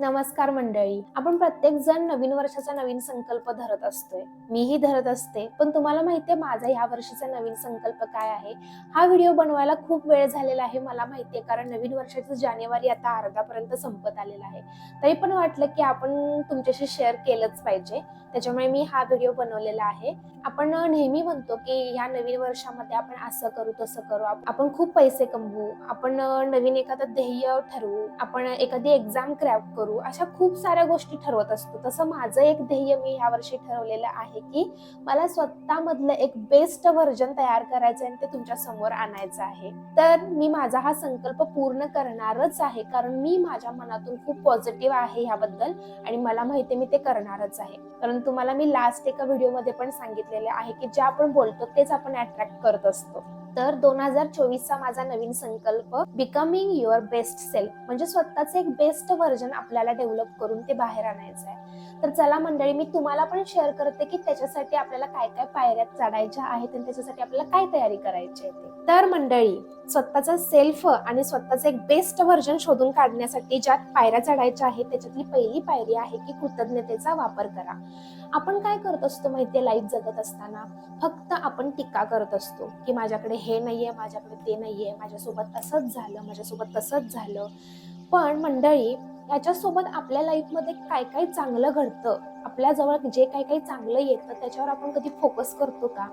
नमस्कार मंडळी. आपण प्रत्येक जण नवीन वर्षाचा नवीन संकल्प धरत असतोय. मीही धरत असते. पण तुम्हाला माहितीये माझा ह्या वर्षीचा नवीन संकल्प काय आहे? हा व्हिडिओ बनवायला खूप वेळ झालेला आहे मला माहितीये, कारण नवीन वर्षाचं जानेवारी आता अर्धापर्यंत संपत आलेला आहे. तरी पण वाटलं की आपण तुमच्याशी शेअर केलंच पाहिजे. त्याच्यामुळे मी हा व्हिडिओ बनवलेला आहे. आपण नेहमी म्हणतो की या नवीन वर्षामध्ये आपण असं करू तसं करू, आपण खूप पैसे कमवू, आपण नवीन एखादं ध्येय ठरवू, आपण एखादी एक्झाम क्रॅक करू, अशा खूप साऱ्या गोष्टी ठरवत असतो. तसं माझं एक ध्येय मी यावर्षी ठरवलेलं आहे की मला स्वतःमधलं एक बेस्ट व्हर्जन तयार करायचं आणि ते तुमच्या समोर आणायचं आहे. तर मी माझा हा संकल्प पूर्ण करणारच आहे, कारण मी माझ्या मनातून खूप पॉझिटिव्ह आहे ह्याबद्दल आणि मला माहिती मी ते करणारच आहे. कारण तुम्हाला मी लास्ट एका व्हिडिओमध्ये पण सांगितलेले आहे की जे आपण बोलतो तेच आपण अट्रॅक्ट करत असतो. तर 2024चा माझा नवीन संकल्प बिकमिंग युअर बेस्ट सेल्फ, म्हणजे स्वतःचं एक बेस्ट व्हर्जन आपल्याला डेव्हलप करून ते बाहेर आणायचं आहे. तर चला मंडळी, मी तुम्हाला पण शेअर करते की त्याच्यासाठी आपल्याला काय काय पायऱ्या चढायच्या आहेत आणि त्याच्यासाठी आपल्याला काय तयारी करायची आहे. तर मंडळी, स्वतःचा सेल्फ आणि स्वतःचं एक बेस्ट व्हर्जन शोधून काढण्यासाठी ज्या पायऱ्या चढायच्या आहेत त्याच्यातली पहिली पायरी आहे की कृतज्ञतेचा वापर करा. आपण काय करत असतो माहितीये, लाईफ जगत असताना फक्त आपण टीका करत असतो की माझ्याकडे हे नाहीये, माझ्याकडे ते नाहीये, माझ्यासोबत असंच झालं, माझ्यासोबत तसंच झालं. पण मंडळी, याच्यासोबत आपल्या लाईफमध्ये काय काय चांगलं घडतं, आपल्याजवळ जे काय काही चांगलं येतं त्याच्यावर आपण कधी फोकस करतो का?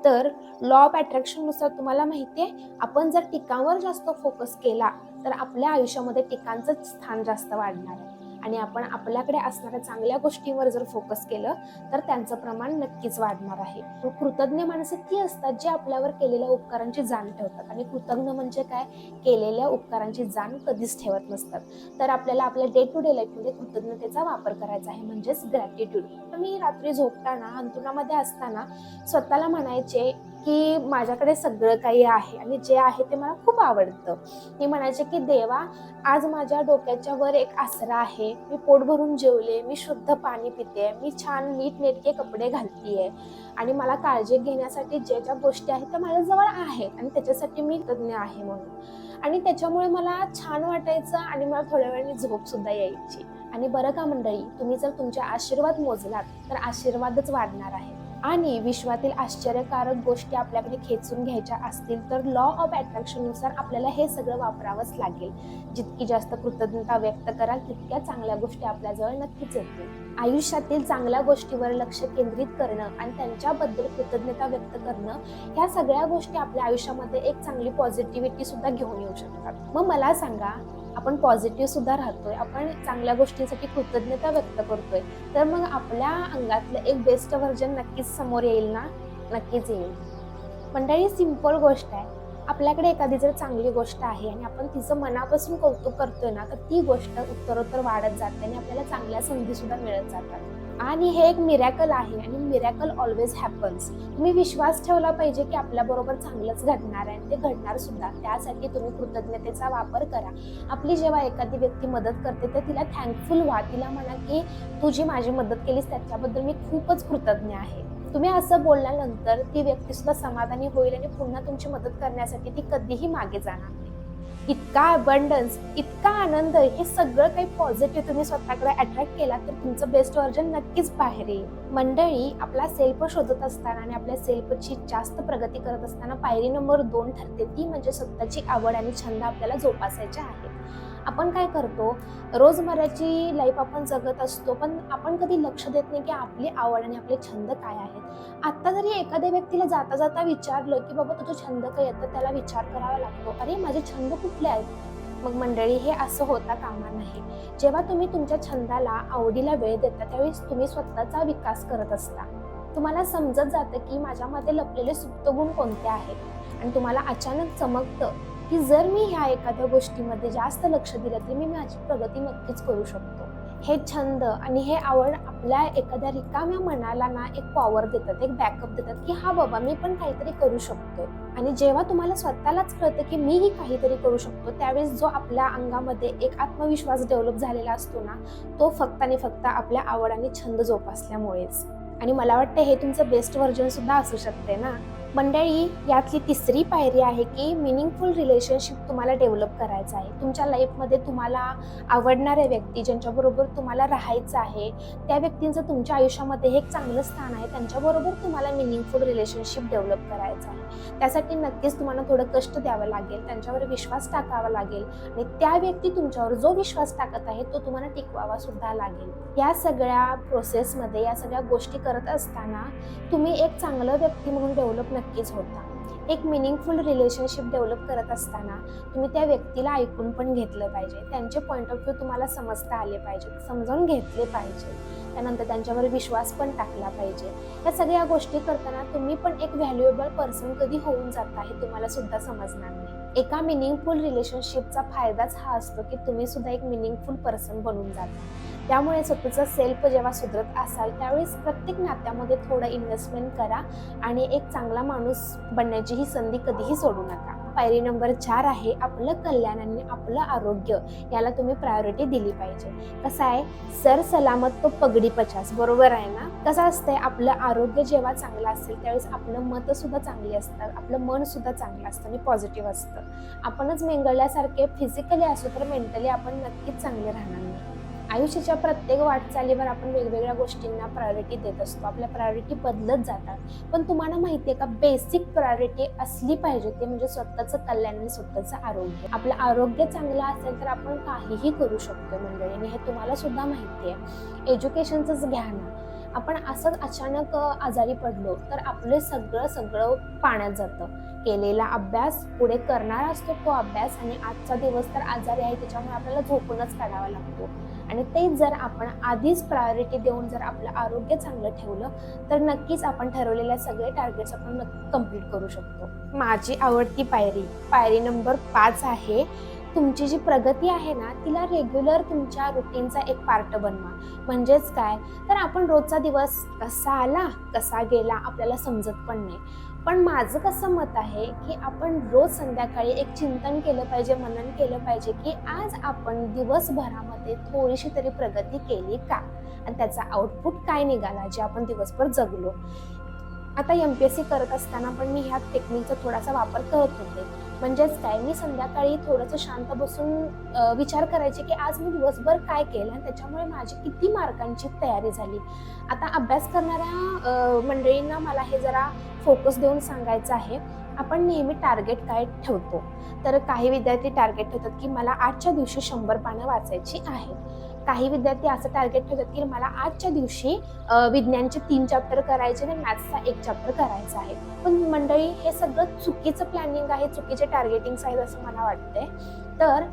तर लॉ ऑफ अट्रॅक्शन नुसार तुम्हाला माहितीये, आपण जर टीकांवर जास्त फोकस केला तर आपल्या आयुष्यामध्ये टीकांचं स्थान जास्त वाढणार आहे आणि आपण आपल्याकडे असणाऱ्या चांगल्या गोष्टींवर जर फोकस केलं तर त्यांचं प्रमाण नक्कीच वाढणार आहे. कृतज्ञ माणसं ती असतात जे आपल्यावर केलेल्या उपकारांची जाण ठेवतात, आणि कृतज्ञ म्हणजे काय, केलेल्या उपकारांची जाण कधीच ठेवत नसतात. तर आपल्याला आपल्या डे टू डे लाईफमध्ये कृतज्ञतेचा वापर करायचा आहे, म्हणजेच ग्रॅटिट्यूड. मी रात्री झोपताना अंथरुणामध्ये असताना स्वतःला म्हणायचे की माझ्याकडे सगळं काही आहे आणि जे आहे ते मला खूप आवडतं. मी म्हणायचे की देवा, आज माझ्या डोक्याच्या वर एक आसरा आहे, मी पोट भरून जेवले, मी शुद्ध पाणी पिते, मी छान नीटनेटके कपडे घालतीये आणि मला काळजी घेण्यासाठी ज्या ज्या गोष्टी आहेत त्या माझ्याजवळ आहेत आणि त्याच्यासाठी मी कृतज्ञ आहे म्हणून. आणि त्याच्यामुळे मला छान वाटायचं आणि मला थोड्या वेळाने झोप सुद्धा यायची. आणि बरं का मंडळी, तुम्ही जर तुमचे आशीर्वाद मोजलात तर आशीर्वादच वाढणार आहे. आणि विश्वातील आश्चर्यकारक गोष्टी आपल्याकडे खेचून घ्यायच्या असतील तर लॉ ऑफ अट्रॅक्शन नुसार आपल्याला हे सगळं वापरावंच लागेल. जितकी जास्त कृतज्ञता व्यक्त कराल तितक्या चांगल्या गोष्टी आपल्याजवळ नक्कीच येतील. आयुष्यातील चांगल्या गोष्टीवर लक्ष केंद्रित करणं आणि त्यांच्याबद्दल कृतज्ञता व्यक्त करणं, ह्या सगळ्या गोष्टी आपल्या आयुष्यामध्ये एक चांगली पॉझिटिव्हिटी सुद्धा घेऊन येऊ शकतात. मग मला सांगा, आपण पॉझिटिव्ह सुद्धा राहतोय, आपण चांगल्या गोष्टींसाठी कृतज्ञता व्यक्त करतोय, तर मग आपल्या अंगातलं एक बेस्ट व्हर्जन नक्कीच समोर येईल ना? नक्कीच येईल. मंडळी, सिंपल गोष्ट आहे. आपल्याकडे एखादी जर चांगली गोष्ट आहे आणि आपण तिचं मनापासून कौतुक करतोय ना, तर ती गोष्ट उत्तरोत्तर वाढत जाते आणि आपल्याला चांगल्या संधी सुद्धा मिळत जातात. आणि हे एक मिरॅकल आहे आणि मिरॅकल ऑलवेज हॅपन्स. तुम्ही विश्वास ठेवला पाहिजे की आपल्या बरोबर चांगलंच घडणार आहे आणि ते घडणार सुद्धा. त्यासाठी तुम्ही कृतज्ञतेचा वापर करा. आपली जेव्हा एखादी व्यक्ती मदत करते तर तिला थँकफुल व्हा. तिला म्हणा की तू जी माझी मदत केलीस त्याच्याबद्दल मी खूपच कृतज्ञ आहे. तुम्ही असं बोलल्यानंतर ती व्यक्ती सुद्धा समाधानी होईल आणि पुन्हा तुमची मदत करण्यासाठी ती कधीही मागे जाणार नाही. इतका अबंडन्स, इतका आनंद, हे सगळं काही पॉझिटिव्ह तुम्ही स्वतःकडे अट्रॅक्ट केला तर तुमचं बेस्ट व्हर्जन नक्कीच बाहेर येईल. मंडळी, आपला सेल्फ शोधत असताना आणि आपल्या सेल्फची जास्त प्रगती करत असताना पायरी नंबर 2 ठरते, ती म्हणजे स्वतःची आवड आणि छंद आपल्याला जोपासायचे आहेत. आपण काय करतो, रोजमर्याची लाईफ आपण जगत असतो, पण आपण कधी लक्ष देत नाही की आपली आवड आणि आपले छंद काय आहेत. आता जरी एखाद्या व्यक्तीला जाता जाता विचारलं की बाबा तुझं छंद काय आहे, तर त्याला विचार करावा लागतो, अरे माझे छंद कुठले आहेत? मग मंडळी, हे असं होता कामा नाही. जेव्हा तुम्ही तुमच्या छंदाला, आवडीला वेळ देता त्यावेळेस तुम्ही स्वतःचा विकास करत असता. तुम्हाला समजत जातं की माझ्यामध्ये लपलेले सुप्त गुण कोणते आहेत आणि तुम्हाला अचानक चमकतं की जर मी ह्या एखाद्या गोष्टीमध्ये जास्त लक्ष दिलं तर मी माझी प्रगती नक्कीच करू शकतो. हे छंद आणि हे आवड आपल्या एखाद्या रिकाम्या मनाला ना एक पॉवर देतात, एक बॅकअप देतात की हा बाबा मी पण काहीतरी करू शकतो. आणि जेव्हा तुम्हाला स्वतःलाच कळतं की मीही काहीतरी करू शकतो, त्यावेळेस जो आपल्या अंगामध्ये एक आत्मविश्वास डेव्हलप झालेला असतो ना, तो फक्त आणि फक्त आपल्या आवड आणि छंद जोपासल्यामुळेच. आणि मला वाटतं हे तुमचं बेस्ट व्हर्जन सुद्धा असू शकते ना. मंडळी, यातली तिसरी पायरी आहे की मिनिंगफुल रिलेशनशिप तुम्हाला डेव्हलप करायचं आहे. तुमच्या लाईफमध्ये तुम्हाला आवडणाऱ्या व्यक्ती, ज्यांच्याबरोबर तुम्हाला राहायचं आहे, त्या व्यक्तींचं तुमच्या आयुष्यामध्ये हे एक चांगलं स्थान आहे. त्यांच्याबरोबर तुम्हाला मिनिंगफुल रिलेशनशिप डेव्हलप करायचं आहे. त्यासाठी नक्कीच तुम्हाला थोडं कष्ट द्यावं लागेल, त्यांच्यावर विश्वास टाकावा लागेल आणि त्या व्यक्ती तुमच्यावर जो विश्वास टाकत आहे तो तुम्हाला टिकवावा सुद्धा लागेल. या सगळ्या प्रोसेसमध्ये, या सगळ्या गोष्टी करत असताना तुम्ही एक चांगलं व्यक्ती म्हणून डेव्हलप नक्कीच होता. एक मिनिंगफुल रिलेशनशिप डेव्हलप करत असताना तुम्ही त्या व्यक्तीला ऐकून पण घेतलं पाहिजे. त्यांचे पॉईंट ऑफ व्ह्यू तुम्हाला समजता आले पाहिजे, समजावून घेतले पाहिजे. त्यानंतर त्यांच्यावर विश्वास पण टाकला पाहिजे. या सगळ्या गोष्टी करताना तुम्ही पण एक व्हॅल्युएबल पर्सन कधी होऊन जाता हे तुम्हाला सुद्धा समजणार नाही. एका मिनिंगफुल रिलेशनशिपचा फायदाच हा असतो की तुम्ही सुद्धा एक मिनिंगफुल पर्सन बनून जाता. त्यामुळे स्वतःचा सेल्फ जेव्हा सुधरत असाल त्यावेळेस प्रत्येक नात्यामध्ये थोडं इन्व्हेस्टमेंट करा आणि एक चांगला माणूस बनण्याची ही संधी कधीही सोडू नका. पायरी नंबर 4 आहे आपलं कल्याण आणि आपलं आरोग्य, याला तुम्ही प्रायोरिटी दिली पाहिजे. कसं आहे, सर सलामत तो पगडी पचास, बरोबर आहे ना? कसं असतंय, आपलं आरोग्य जेव्हा चांगलं असेल त्यावेळेस आपलं मत सुद्धा चांगली असतात, आपलं मन सुद्धा चांगलं असतं आणि पॉझिटिव्ह असतं. आपणच मेंगळल्यासारखे फिजिकली असो तर मेंटली आपण नक्कीच चांगले राहणार नाही. आयुष्याच्या प्रत्येक वाटचालीवर आपण वेगवेगळ्या गोष्टींना प्रायोरिटी देत असतो, आपल्या प्रायोरिटी बदलत जातात. पण तुम्हाला माहिती आहे का, बेसिक प्रायोरिटी असली पाहिजे ते म्हणजे स्वतःचं कल्याण आणि स्वतःचं आरोग्य. आपलं आरोग्य चांगलं असेल तर आपण काहीही करू शकतो मंडळी, आणि हे तुम्हाला सुद्धा माहिती आहे. एज्युकेशनचंच घ्या ना, आपण असंच अचानक आजारी पडलो तर आपलं सगळं पाण्यात जातं. केलेला अभ्यास, पुढे करणार असतो तो अभ्यास, आणि आजचा दिवस तर आजारी आहे त्याच्यामुळे आपल्याला झोपूनच काढावा लागतो. आणि तेच जर आपण आधीच प्रायोरिटी देऊन जर आपलं आरोग्य चांगलं ठेवलं तर नक्कीच आपण ठरवलेल्या सगळे टार्गेट्स आपण कंप्लीट करू शकतो. माझी आवडती पायरी नंबर 5 आहे, तुमची जी प्रगती आहे ना तिला रेग्युलर तुमच्या रुटीनचा एक पार्ट बनवा. म्हणजेच काय, तर आपण रोजचा दिवस कसा आला कसा गेला आपल्याला समजत पण नाही. पण माझं कसं मत आहे की आपण रोज संध्याकाळी एक चिंतन केलं पाहिजे, मनन केलं पाहिजे की आज आपण दिवसभरामध्ये थोडीशी तरी प्रगती केली का, आणि त्याचा आउटपुट काय निघाला जे आपण दिवसभर जगलो. आता MPSC करत असताना पण मी ह्या टेक्निकचा थोडासा वापर करत होते. म्हणजेच काय, मी संध्याकाळी थोडंसं शांत बसून विचार करायचे की आज मी दिवसभर काय केलं आणि त्याच्यामुळे माझी किती मार्कांची तयारी झाली. आता अभ्यास करणाऱ्या मंडळींना मला हे जरा फोकस देऊन सांगायचं आहे. आपण नेहमी टार्गेट काय ठेवतो, तर काही विद्यार्थी टार्गेट ठेवतात की मला आजच्या दिवशी 100 पानं वाचायची आहेत. काही विद्यार्थी असं टार्गेट ठेवतात की मला आजच्या दिवशी विज्ञानचे 3 चॅप्टर करायचे आणि मॅथ्सचा 1 चॅप्टर करायचा आहे. पण मंडळी, हे सगळं चुकीचं प्लॅनिंग आहे, चुकीचे टार्गेटिंग आहे असं मला वाटतंय. तर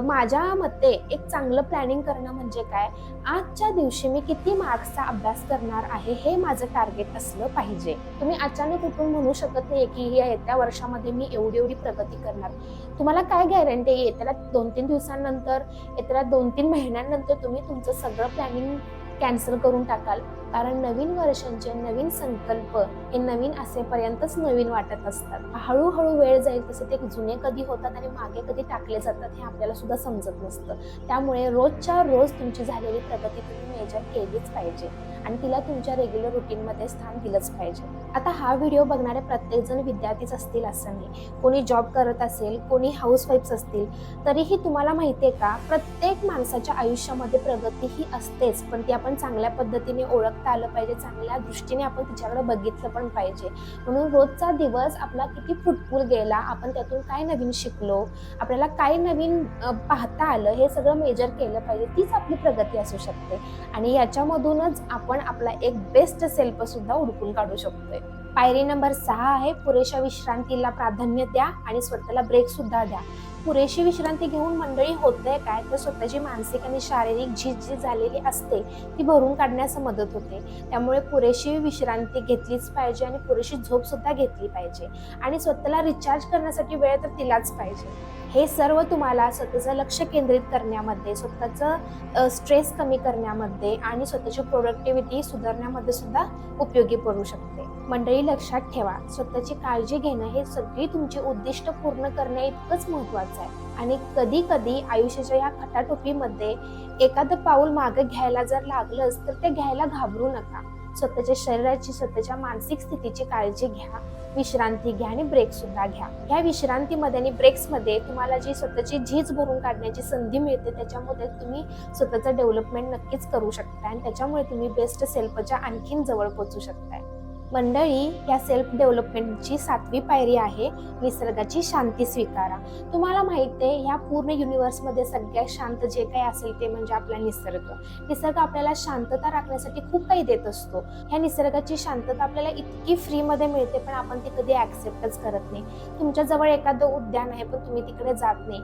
माझ्या मते एक चांगलं प्लॅनिंग करणं म्हणजे काय, आजच्या दिवशी मी किती मार्क्सचा अभ्यास करणार आहे हे माझं टार्गेट असलं पाहिजे. तुम्ही अचानक उठून म्हणू शकत नाही की येत्या वर्षामध्ये मी एवढी प्रगती करणार. तुम्हाला काय गॅरंटी आहे, येत्या 2-3 दिवसांनंतर, येत्या 2-3 महिन्यांनंतर तुम्ही तुमचं सगळं प्लॅनिंग कॅन्सल करून टाकाल. कारण नवीन वर्षांचे नवीन संकल्प हे नवीन असेपर्यंतच नवीन वाटत असतात. हळूहळू वेळ जाईल तसे ते जुने कधी होतात आणि मागे कधी टाकले जातात हे आपल्याला सुद्धा समजत नसतं. त्यामुळे रोजच्या रोज तुमची झालेली प्रगती तुम्ही मेजर केलीच पाहिजे आणि तिला तुमच्या रेग्युलर रुटीनमध्ये स्थान दिलंच पाहिजे. आता हा व्हिडिओ बघणारे प्रत्येकजण विद्यार्थीच असतील असं नाही, कोणी जॉब करत असेल, कोणी हाऊसवाईफ्स असतील. तरीही तुम्हाला माहिती आहे का, प्रत्येक माणसाच्या आयुष्यामध्ये प्रगती ही असतेच, पण ती आपण चांगल्या पद्धतीने ओळखता आलं पाहिजे, चांगल्या दृष्टीने आपण तिच्याकडे बघितलं पण पाहिजे. म्हणून रोजचा दिवस आपला किती फ्रुटफुल गेला, आपण त्यातून काय नवीन शिकलो, आपल्याला काय नवीन पाहता आलं, हे सगळं मेजर केलं पाहिजे. तीच आपली प्रगती असू शकते आणि याच्यामधूनच आपण आपला एक बेस्ट सेल्फ सुद्धा हुडकून काढू शकतोय. पायरी नंबर 6 आहे, पुरेशा विश्रांतीला प्राधान्य द्या आणि स्वतःला ब्रेक सुद्धा द्या. पुरेशी विश्रांती घेऊन मंडळी होतंय काय, तर स्वतःची मानसिक आणि शारीरिक झीज जी झालेली असते ती भरून काढण्यास मदत होते. त्यामुळे पुरेशी विश्रांती घेतलीच पाहिजे आणि पुरेशी झोप सुद्धा घेतली पाहिजे आणि स्वतःला रिचार्ज करण्यासाठी वेळ तर दिलाच पाहिजे. हे सर्व तुम्हाला स्वतःचं लक्ष केंद्रित करण्यामध्ये, स्वतःचं स्ट्रेस कमी करण्यामध्ये आणि स्वतःची प्रोडक्टिव्हिटी सुधारण्यामध्ये सुद्धा उपयोगी पडू शकते. मंडळी, लक्षात ठेवा, स्वतःची काळजी घेणं हे सगळी तुमची उद्दिष्ट पूर्ण करण्या इतकंच महत्त्वाचं आहे. आणि कधी कधी आयुष्याच्या या खटाटोपीमध्ये एखादं पाऊल मागे घ्यायला जर लागलंच तर ते घ्यायला घाबरू नका. स्वतःच्या शरीराची, स्वतःच्या मानसिक स्थितीची काळजी घ्या, विश्रांती घ्या आणि ब्रेक सुद्धा घ्या. ह्या विश्रांतीमध्ये आणि ब्रेक्समध्ये तुम्हाला जी स्वतःची झीज भरून काढण्याची संधी मिळते, त्याच्यामध्ये तुम्ही स्वतःचं डेव्हलपमेंट नक्कीच करू शकता आणि त्याच्यामुळे तुम्ही बेस्ट सेल्फच्या आणखीन जवळ पोहोचू शकताय. मंडळी, या सेल्फ डेव्हलपमेंटची 7वी पायरी आहे निसर्गाची शांती स्वीकारा. तुम्हाला माहिती आहे, ह्या पूर्ण युनिव्हर्समध्ये सगळ्यात शांत जे काही असेल ते म्हणजे आपला निसर्ग. निसर्ग आपल्याला शांतता राखण्यासाठी खूप काही देत असतो. ह्या निसर्गाची शांतता आपल्याला इतकी फ्रीमध्ये मिळते, पण आपण ती कधी ऍक्सेप्टच करत नाही. तुमच्याजवळ एखादं उद्यान आहे पण तुम्ही तिकडे जात नाही.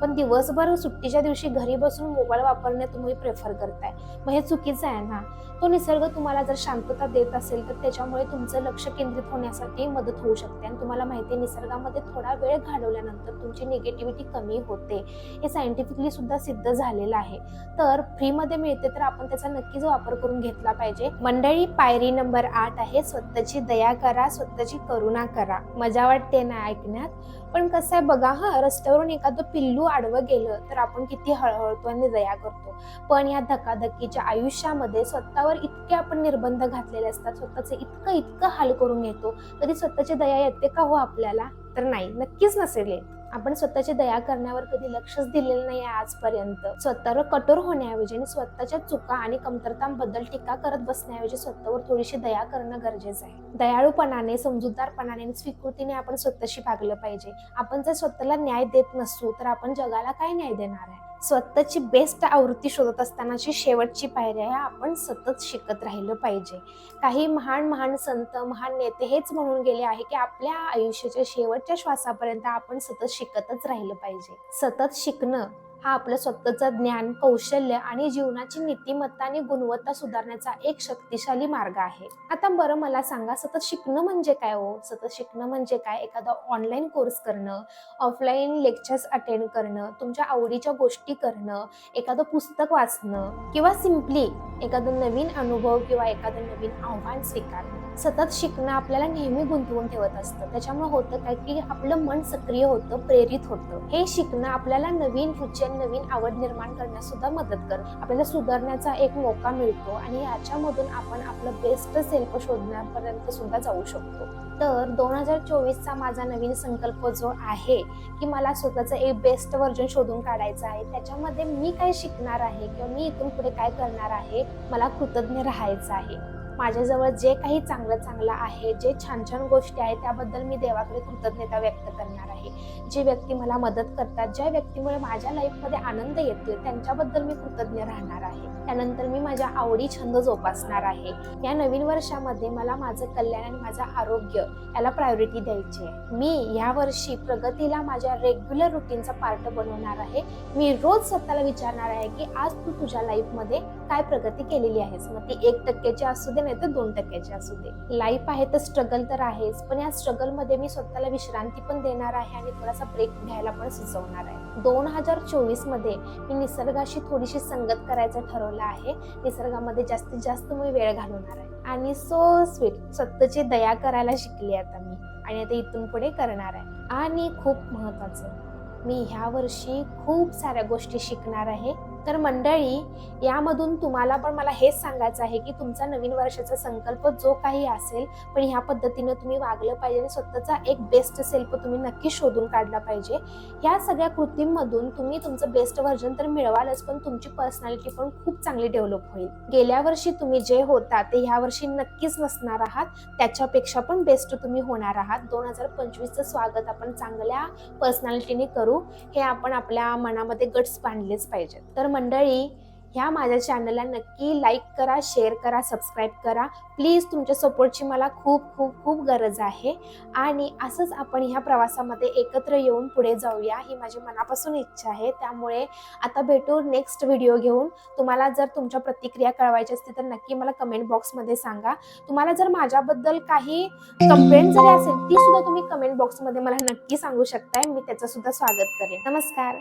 पण दिवसभर सुट्टीच्या दिवशी घरी बसून मोबाईल वापरणे तुम्ही प्रेफर करताय, मग हे चुकीचं आहे ना. तो निसर्ग तुम्हाला जर शांतता देत असेल तर त्याच्यामुळे तुमचं लक्ष केंद्रित होण्यासाठी मदत होऊ शकते आणि तुम्हाला माहिती आहे, निसर्गामध्ये थोडा वेळ घालवल्यानंतर तुमची निगेटिव्हिटी कमी होते. हे सायंटिफिकली सुद्धा सिद्ध झालेलं आहे. तर फ्रीमध्ये मिळते तर आपण त्याचा नक्कीच वापर करून घेतला पाहिजे. मंडळी, पायरी नंबर 8 आहे स्वतःची दया करा, स्वतःची करुणा करा. मजा वाटते ना ऐकण्यात, पण कसं आहे बघा, रस्त्यावरून एखादं पिल्लू आडवं गेलं तर आपण किती हळहळतो आणि दया करतो. पण या धकाधकीच्या आयुष्यामध्ये स्वतःवर इतके आपण निर्बंध घातलेले असतात, स्वतःचे इतकं हाल करून घेतो, कधी स्वतःची दया येते का हो आपल्याला? तर नाही, नक्कीच नसेल. आपण स्वतःची दया करण्यावर कधी लक्षच दिलेलं नाही आजपर्यंत. स्वतःवर कठोर होण्याऐवजी आणि स्वतःच्या चुका आणि कमतरतांबद्दल टीका करत बसण्याऐवजी स्वतःवर थोडीशी दया करणं गरजेचं आहे. दयाळूपणाने, समजूतदारपणाने आणि स्वीकृतीने आपण स्वतःशी वागलं पाहिजे. आपण जर स्वतःला न्याय देत नसू तर आपण जगाला काय न्याय देणार आहे? स्वतःची बेस्ट आवृत्ती शोधत असतानाची शेवटची पायरी आहे, आपण सतत शिकत राहिलं पाहिजे. काही महान संत, महान नेते हेच म्हणून गेले आहे की आपल्या आयुष्याच्या शेवटच्या श्वासापर्यंत आपण सतत शिकतच राहिलं पाहिजे. सतत शिकणं हा आपलं स्वतःचं ज्ञान, कौशल्य आणि जीवनाची नीतिमत्ता आणि गुणवत्ता सुधारण्याचा एक शक्तिशाली मार्ग आहे. आता बरं मला सांगा, सतत शिकणं म्हणजे काय हो? सतत शिकणं म्हणजे काय? एखादा ऑनलाईन कोर्स करणं, ऑफलाईन लेक्चर्स अटेंड करणं, तुमच्या आवडीच्या गोष्टी करणं, एखादं पुस्तक वाचणं किंवा सिम्पली एखादं नवीन अनुभव किंवा एखादं नवीन आव्हान स्वीकारणं. सतत शिकणं आपल्याला नेहमी गुंतवून ठेवत असतं. त्याच्यामुळे होतं काय की आपलं मन सक्रिय होतं, प्रेरित होतं. हे शिकणं आपल्याला नवीन रुची, नवीन आवड निर्माण करण्यास सुद्धा मदत करतं. आपल्याला सुधारण्याचा एक मौका मिळतो आणि याच्यामधून आपण आपलं बेस्ट सेल्फ शोधण्यापर्यंत सुद्धा जाऊ शकतो. तर 2024चा माझा नवीन संकल्प जो आहे की मला स्वतःचं एक बेस्ट व्हर्जन शोधून काढायचं आहे. त्याच्यामध्ये मी काय शिकणार आहे किंवा मी इथून पुढे काय करणार आहे, मला कृतज्ञ राहायचं आहे. माझ्याजवळ जे काही चांगलं आहे, जे छान गोष्टी आहेत, त्याबद्दल मी देवाकडे कृतज्ञता व्यक्त करणार आहे. जी व्यक्ती मला मदत करतात, ज्या व्यक्तीमुळे माझ्या लाईफमध्ये आनंद येतोय, त्यांच्याबद्दल मी कृतज्ञ राहणार आहे. त्यानंतर मी माझ्या आवडी छंद जोपासणार आहे. या नवीन वर्षामध्ये मला माझं कल्याण आणि माझं आरोग्य याला प्रायोरिटी द्यायची आहे. मी या वर्षी प्रगतीला माझ्या रेग्युलर रुटीनचा पार्ट बनवणार आहे. मी रोज स्वतःला विचारणार आहे की आज तू तुझ्या लाईफमध्ये काय प्रगती केलेली आहेस. मग ती 1% असू दे, नाही तर 2% असू दे. लाईफ आहे तर स्ट्रगल तर आहेच, पण या स्ट्रगलमध्ये मी स्वतःला विश्रांती पण देणार आहे आणि थोडासा ब्रेक घ्यायला पण सुचवणार आहे. 2024 मध्ये मी निसर्गाशी थोडीशी संगत करायचं ठरवलं आहे. निसर्गामध्ये जास्तीत जास्त मी वेळ घालवणार आहे आणि सो स्वीट स्वतःची दया करायला शिकली आता मी आणि आता इथून पुढे करणार आहे. आणि खूप महत्त्वाचं, मी ह्या वर्षी खूप साऱ्या गोष्टी शिकणार आहे. तर मंडळी, यामधून तुम्हाला पण मला हेच सांगायचं आहे की तुमचा नवीन वर्षाचा संकल्प जो काही असेल, पण ह्या पद्धतीनं तुम्ही वागलं पाहिजे आणि स्वतःचा एक बेस्ट सेल्फ तुम्ही नक्की शोधून काढला पाहिजे. ह्या सगळ्या कृतींमधून तुम्ही तुमचं बेस्ट व्हर्जन तर मिळवालच, पण तुमची पर्सनॅलिटी पण खूप चांगली डेव्हलप होईल. गेल्या वर्षी तुम्ही जे होता ते ह्या वर्षी नक्कीच नसणार आहात, त्याच्यापेक्षा पण बेस्ट तुम्ही होणार आहात. 2025चं स्वागत आपण चांगल्या पर्सनॅलिटीने करू, हे आपण आपल्या मनामध्ये गट्स बांधलेच पाहिजेत. तर मंडळी, ह्या माझ्या चॅनलला नक्की लाईक करा, शेअर करा, सबस्क्राईब करा. प्लीज तुमच्या सपोर्टची मला खूप खूप खूप गरज आहे आणि असंच आपण ह्या प्रवासामध्ये एकत्र येऊन पुढे जाऊया, ही माझी मनापासून इच्छा आहे. त्यामुळे आता भेटू नेक्स्ट व्हिडिओ घेऊन. तुम्हाला जर तुमच्या प्रतिक्रिया कळवायच्या असतील तर नक्की मला कमेंट बॉक्समध्ये सांगा. तुम्हाला जर माझ्याबद्दल काही कंप्लेंट जरी असेल ती सुद्धा तुम्ही कमेंट बॉक्समध्ये मला नक्की सांगू शकताय. मी त्याचं सुद्धा स्वागत करेन. नमस्कार.